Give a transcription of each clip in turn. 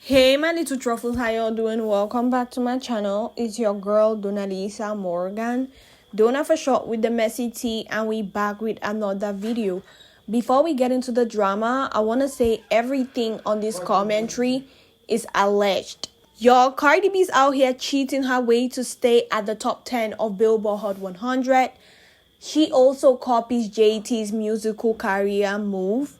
Hey my little truffles, how y'all doing? Welcome back to my channel. It's your girl Donalisa Morgan, Donna for short, with the messy tea, and we back with another video. Before we get into the drama, I want to say everything on this commentary is alleged. Y'all, Cardi B's out here cheating her way to stay at the top 10 of Billboard Hot 100. She also copies JT's musical career move.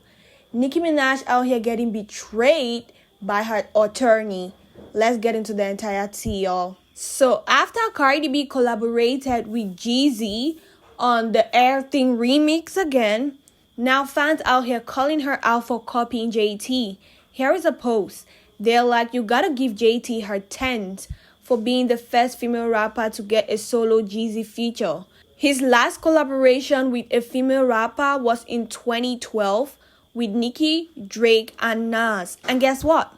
Nicki Minaj out here getting betrayed by her attorney. Let's get into the entire tea, y'all. So after Cardi B collaborated with Jeezy on the Air Thing remix again, now fans out here calling her out for copying JT. Here is a post. They're like, you gotta give JT her 10s for being the first female rapper to get a solo Jeezy feature. His last collaboration with a female rapper was in 2012 with Nicki, Drake, and Nas. And guess what?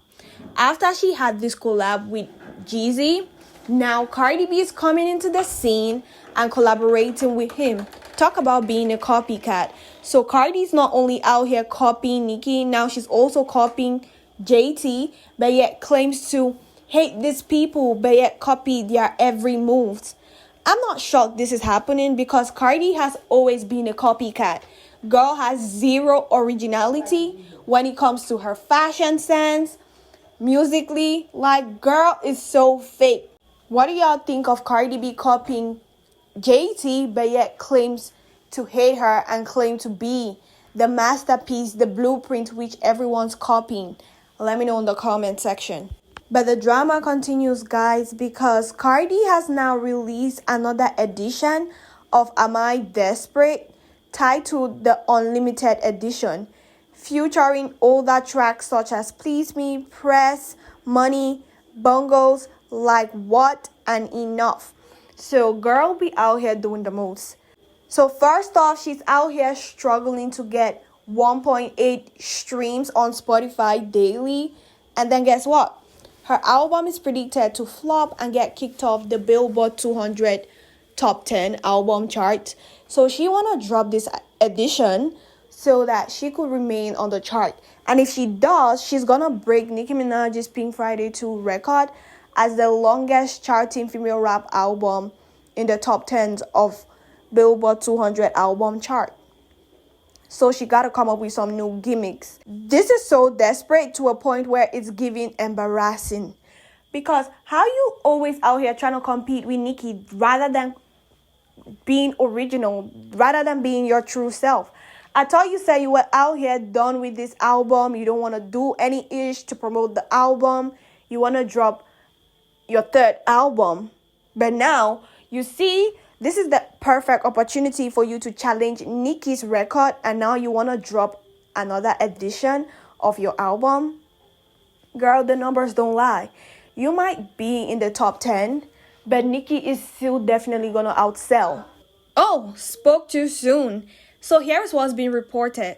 After she had this collab with Jeezy, now Cardi B is coming into the scene and collaborating with him. Talk about being a copycat. So Cardi's not only out here copying Nicki, now she's also copying JT, but yet claims to hate these people, but yet copy their every move. I'm not shocked this is happening because Cardi has always been a copycat. Girl has zero originality when it comes to her fashion sense, musically. Like, girl is so fake. What do y'all think of Cardi B copying JT but yet claims to hate her and claim to be the masterpiece, the blueprint which everyone's copying? Let me know in the comment section. But the drama continues, guys, because Cardi has now released another edition of Am I Desperate, titled the Unlimited Edition, featuring older tracks such as Please Me, Press, Money, Bongos, Like What, and Enough. So girl be out here doing the most. So first off, she's out here struggling to get 1.8 streams on Spotify daily. And then guess what? Her album is predicted to flop and get kicked off the Billboard 200 top 10 album chart. So she want to drop this edition so that she could remain on the chart. And if she does, she's going to break Nicki Minaj's Pink Friday 2 record as the longest charting female rap album in the top 10s of Billboard 200 album chart. So she got to come up with some new gimmicks. This is so desperate to a point where it's giving embarrassing. Because how you always out here trying to compete with Nicki rather than being original, rather than being your true self. I thought you said you were out here done with this album. You don't want to do any ish to promote the album. You want to drop your third album. But now, you see, this is the perfect opportunity for you to challenge Nicki's record. And now you want to drop another edition of your album. Girl, the numbers don't lie. You might be in the top 10, but Nicki is still definitely going to outsell. Oh, spoke too soon. So here's what's been reported.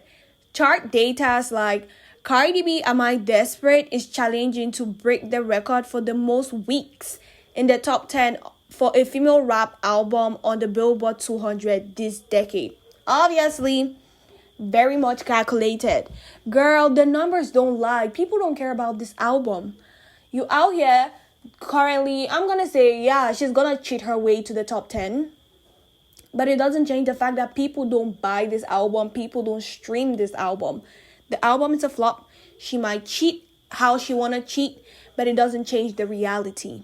Chart data like Cardi B Am I Desperate is challenging to break the record for the most weeks in the top 10 for a female rap album on the Billboard 200 this decade. Obviously, very much calculated. Girl, the numbers don't lie. People don't care about this album. You out here currently, I'm going to say, yeah, she's going to cheat her way to the top 10. But it doesn't change the fact that people don't buy this album. People don't stream this album. The album is a flop. She might cheat how she want to cheat, but it doesn't change the reality.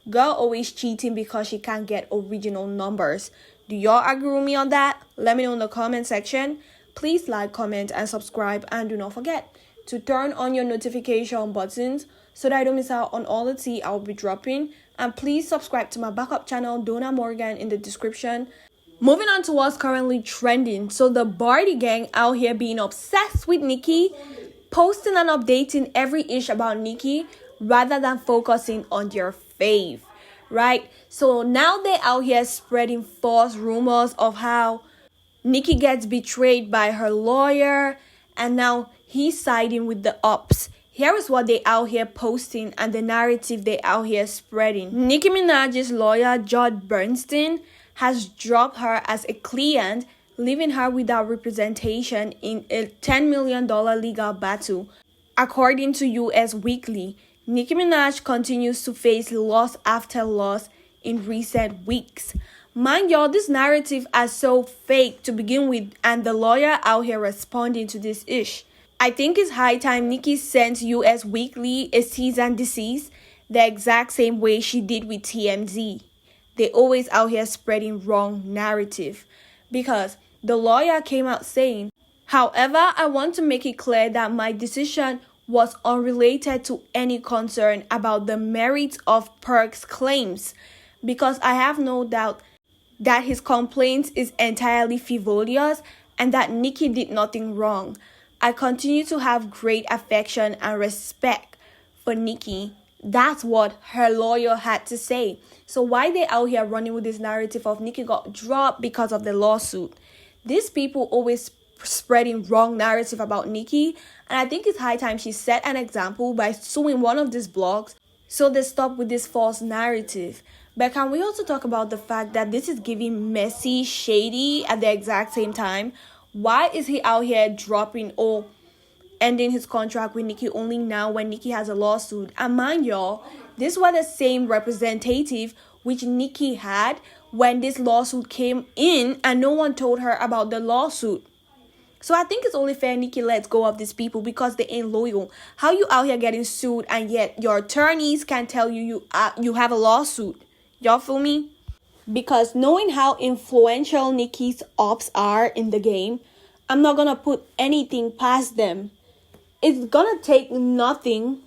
Girl always cheating because she can't get original numbers. Do y'all agree with me on that? Let me know in the comment section. Please like, comment, and subscribe. And do not forget to turn on your notification buttons so that I don't miss out on all the tea I'll be dropping. And please subscribe to my backup channel, Donna Morgan, in the description. Moving on to what's currently trending. So the Barty gang out here being obsessed with Nicki, posting and updating every ish about Nicki rather than focusing on their fave, right? So now they're out here spreading false rumors of how Nicki gets betrayed by her lawyer and now he's siding with the OPPS. Here is what they out here posting and the narrative they out here spreading. Nicki Minaj's lawyer, Judd Bernstein, has dropped her as a client, leaving her without representation in a $10 million legal battle, according to US Weekly. Nicki Minaj continues to face loss after loss in recent weeks. Mind y'all, this narrative is so fake to begin with, and the lawyer out here responding to this ish. I think it's high time Nicki sent US Weekly a cease and desist the exact same way she did with TMZ. They always out here spreading wrong narrative because the lawyer came out saying, however, I want to make it clear that my decision was unrelated to any concern about the merits of Perk's claims because I have no doubt that his complaint is entirely frivolous and that Nicki did nothing wrong. I continue to have great affection and respect for Nicki. That's what her lawyer had to say. So why they out here running with this narrative of Nicki got dropped because of the lawsuit? These people always spreading wrong narrative about Nicki, and I think it's high time she set an example by suing one of these blogs so they stop with this false narrative. But can we also talk about the fact that this is giving messy, shady at the exact same time? Why is he out here dropping or ending his contract with Nicki only now when Nicki has a lawsuit? And mind y'all, this was the same representative which Nicki had when this lawsuit came in and no one told her about the lawsuit. So I think it's only fair Nicki lets go of these people because they ain't loyal. How you out here getting sued and yet your attorneys can tell you have a lawsuit? Y'all feel me? Because knowing how influential Nicki's OPPS are in the game, I'm not gonna put anything past them. It's gonna take nothing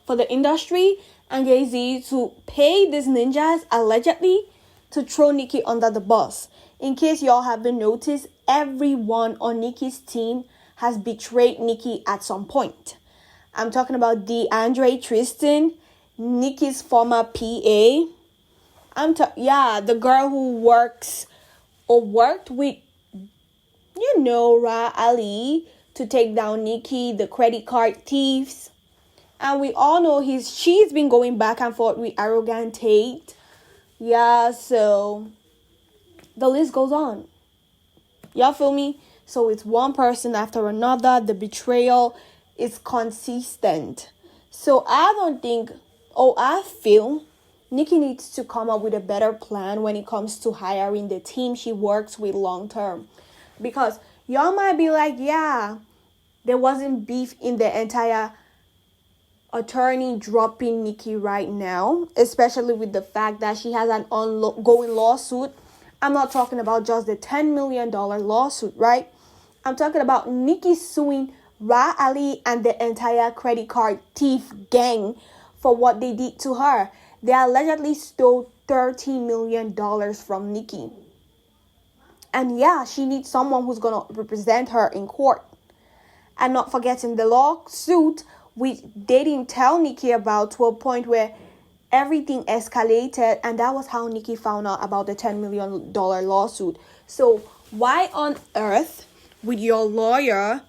for the industry and Jay-Z to pay these ninjas allegedly to throw Nicki under the bus. In case y'all haven't noticed, everyone on Nicki's team has betrayed Nicki at some point. I'm talking about DeAndre Tristan, Nicki's former PA. The girl who worked with, Ra Ali to take down Nicki, the credit card thieves. And we all know she's been going back and forth with Arrogant Tate. Yeah, so the list goes on. Y'all feel me? So it's one person after another. The betrayal is consistent. So I feel Nicki needs to come up with a better plan when it comes to hiring the team she works with long term. Because y'all might be like, yeah, there wasn't beef in the entire attorney dropping Nicki right now, especially with the fact that she has an ongoing lawsuit. I'm not talking about just the $10 million lawsuit, right? I'm talking about Nicki suing Ra Ali and the entire credit card thief gang for what they did to her. They allegedly stole $30 million from Nicki. And yeah, she needs someone who's going to represent her in court. And not forgetting the lawsuit, which they didn't tell Nicki about, to a point where everything escalated, and that was how Nicki found out about the $10 million lawsuit. So why on earth would your lawyer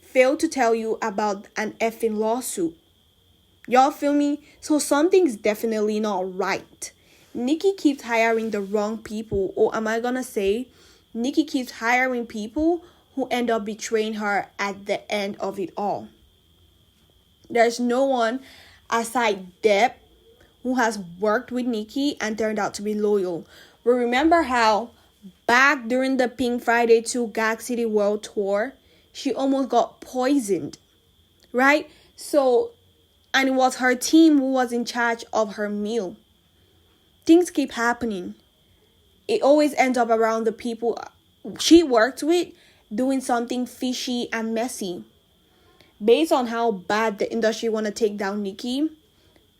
fail to tell you about an effing lawsuit? Y'all feel me? So something's definitely not right. Nicki keeps hiring the wrong people, or am I gonna say Nicki keeps hiring people who end up betraying her at the end of it all. There's no one aside Depp who has worked with Nicki and turned out to be loyal. We remember how back during the Pink Friday 2 Gag City World Tour, she almost got poisoned, right? So, and it was her team who was in charge of her meal. Things keep happening. It always ends up around the people she worked with doing something fishy and messy. Based on how bad the industry want to take down Nicki,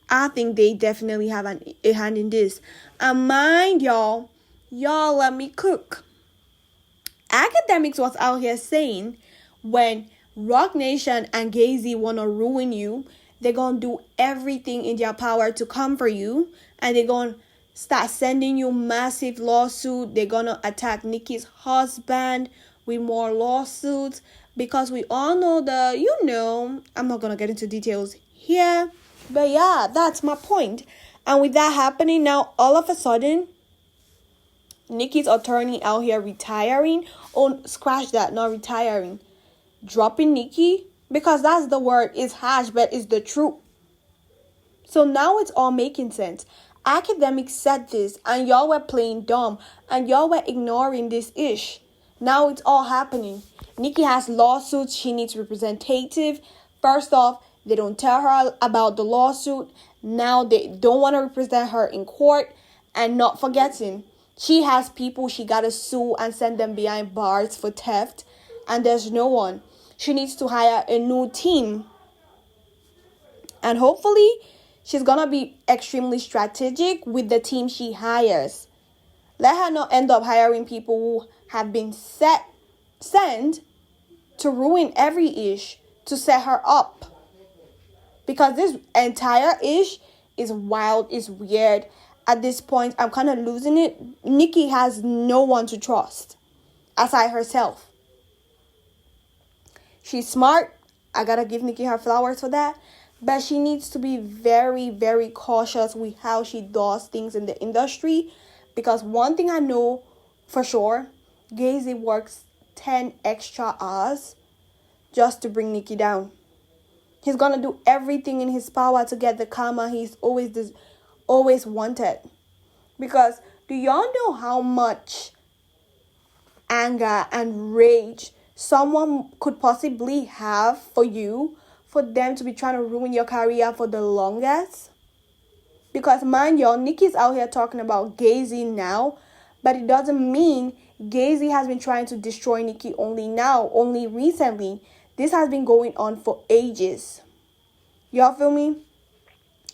I think they definitely have a hand in this. And mind y'all let me cook. Academics was out here saying when Rock Nation and Jay-Z want to ruin you, they're going to do everything in their power to come for you. And they're going to start sending you massive lawsuits. They're going to attack Nicki's husband with more lawsuits. Because we all know I'm not going to get into details here. But yeah, that's my point. And with that happening now, all of a sudden, Nicki's attorney out here retiring. Oh, scratch that, not retiring. Dropping Nicki. Because that's the word. It's harsh, but it's the truth. So now it's all making sense. Academics said this, and y'all were playing dumb, and y'all were ignoring this ish. Now it's all happening. Nicki has lawsuits. She needs representative. First off, they don't tell her about the lawsuit. Now they don't want to represent her in court. And not forgetting, she has people she got to sue and send them behind bars for theft. And there's no one. She needs to hire a new team. And hopefully, she's going to be extremely strategic with the team she hires. Let her not end up hiring people who have been sent to ruin every ish, to set her up. Because this entire ish is wild, is weird. At this point, I'm kind of losing it. Nicki has no one to trust aside herself. She's smart. I gotta give Nicki her flowers for that. But she needs to be very, very cautious with how she does things in the industry. Because one thing I know for sure, Gazy works 10 extra hours just to bring Nicki down. He's gonna do everything in his power to get the karma he's always wanted. Because do y'all know how much anger and rage someone could possibly have for you, for them to be trying to ruin your career for the longest? Because mind y'all, Nicki's out here talking about Gazy now, but it doesn't mean Gazy has been trying to destroy Nicki only now, only recently. This has been going on for ages. Y'all feel me?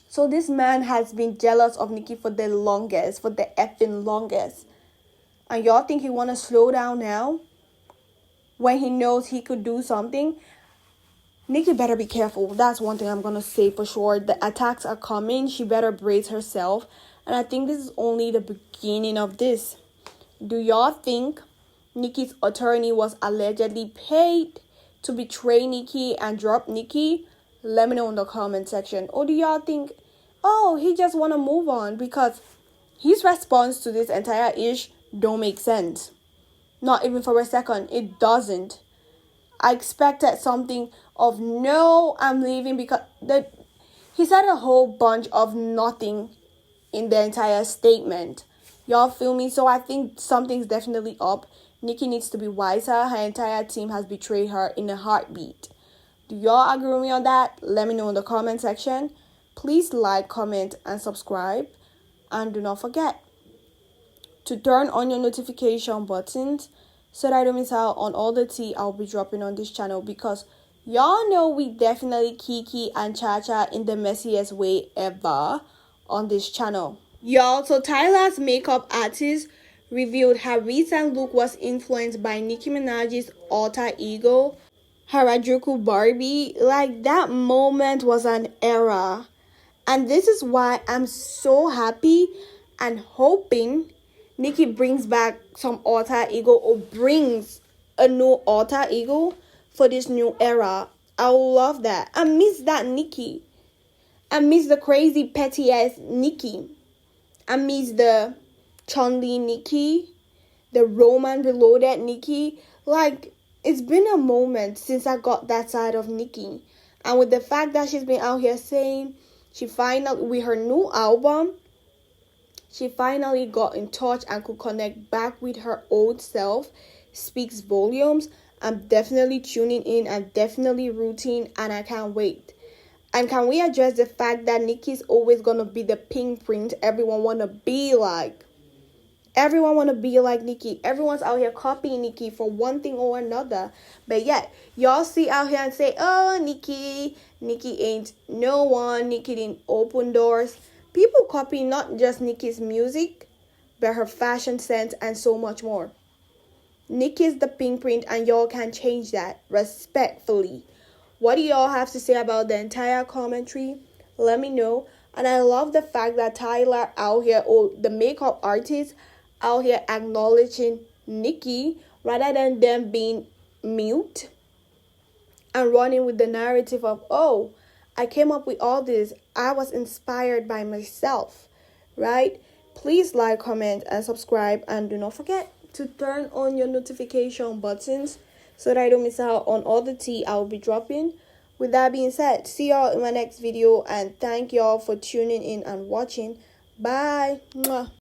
So this man has been jealous of Nicki for the longest, for the effing longest. And y'all think he want to slow down now? When he knows he could do something? Nicki better be careful. That's one thing I'm going to say for sure. The attacks are coming. She better brace herself. And I think this is only the beginning of this. Do y'all think Nicki's attorney was allegedly paid to betray Nicki and drop Nicki? Let me know in the comment section. Or do y'all think, oh, he just want to move on? Because his response to this entire ish don't make sense. Not even for a second. It doesn't. I expected something of, no, I'm leaving, because he said a whole bunch of nothing in the entire statement. Y'all feel me? So I think something's definitely up. Nicki needs to be wiser. Her entire team has betrayed her in a heartbeat. Do y'all agree with me on that? Let me know in the comment section. Please like, comment, and subscribe. And do not forget to turn on your notification buttons so that I don't miss out on all the tea I'll be dropping on this channel. Because y'all know we definitely kiki and cha-cha in the messiest way ever on this channel. Y'all, so Tyla's makeup artist revealed her recent look was influenced by Nicki Minaj's alter ego, Harajuku Barbie. Like, that moment was an era. And this is why I'm so happy and hoping Nicki brings back some alter ego, or brings a new alter ego for this new era. I love that. I miss that Nicki. I miss the crazy petty ass Nicki. I miss the Chun-Li Nicki, the Roman Reloaded Nicki. Like, it's been a moment since I got that side of Nicki. And with the fact that she's been out here saying she finally, with her new album, she finally got in touch and could connect back with her old self, speaks volumes. I'm definitely tuning in. I'm definitely rooting, and I can't wait. And can we address the fact that Nicki's always going to be the pink print everyone want to be like? Everyone want to be like Nicki. Everyone's out here copying Nicki for one thing or another. But yet, y'all see out here and say, oh, Nicki ain't no one. Nicki didn't open doors. People copy not just Nicki's music, but her fashion sense and so much more. Nicki's the pink print, and y'all can change that respectfully. What do y'all have to say about the entire commentary? Let me know. And I love the fact that Tyler out here, or the makeup artist out here, acknowledging Nicki rather than them being mute and running with the narrative of, oh, I came up with all this. I was inspired by myself, right? Please like, comment, and subscribe. And do not forget to turn on your notification buttons so that I don't miss out on all the tea I'll be dropping With that being said, see y'all in my next video, and thank y'all for tuning in and watching. Bye. Mwah.